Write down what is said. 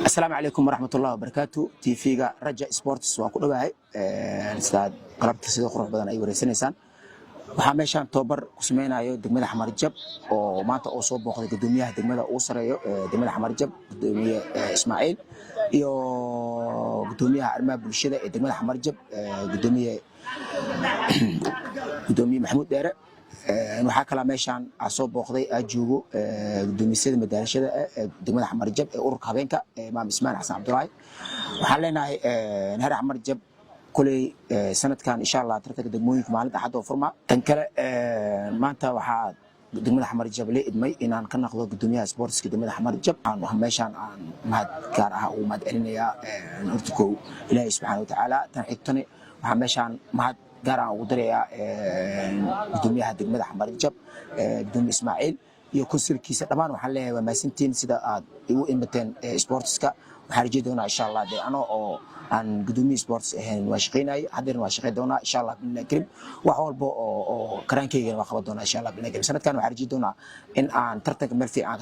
السلام عليكم ورحمة الله وبركاته. تيفيغا رجا سبورتس waa ku dhawahay استاد qalabta sida qurux badan ay wareysanaysaan. Waxaa meeshaan tababar ku sameynayo degmada Xamar Jab oo maanta oo soo booqday gudoomiyaha degmada uu sareeyo degmada Xamar Jab gudoomiye Ismaaciil iyo gudoomiyaha arrimaha bulshada ee degmada Xamar Jab gudoomiye Maxamuud Dheere. waxaa kala meeshaan soo booqday joogo gudoomiyada madaalashada degmada Xamar Jab ee ururka habeenka Imaam Ismaan Xasan Cabdullaahi. waxaan leenahay heer Xamar Jab kulay sanadkan insha Allah tartanka degmooyinka maalinta xad oo furma tan kale maanta waxaa degmada Xamar Jab la idmay inaan ka naqdo gudoomiyaha sportska degmada Xamar Jab aan meeshaan aan mahad gaar ah u mahad celinayaa horta Ilaahay subhanahu wa ta'ala tan xigtani waxaa meeshaan mahad gaar ah ugu dareeyaa gudoomiyaha degmada Xamar Jab gudoomiye Ismaaciil iyo konsulkiisa dhamaan waxaan leeyahay waa maasintiin sida aad igu imateen sportska. waxaan rajay doonaa insha Allah ano oo aan gudoomiye sports ahayn waa shaqeynay haddana waa shaqeyn doonaa insha Allah billahi karim wax walba oo karaankeyga waa qaban doonaa insha Allah billahi karim sanadkan waxaan rajay doonaa in aan tartanka meel fiican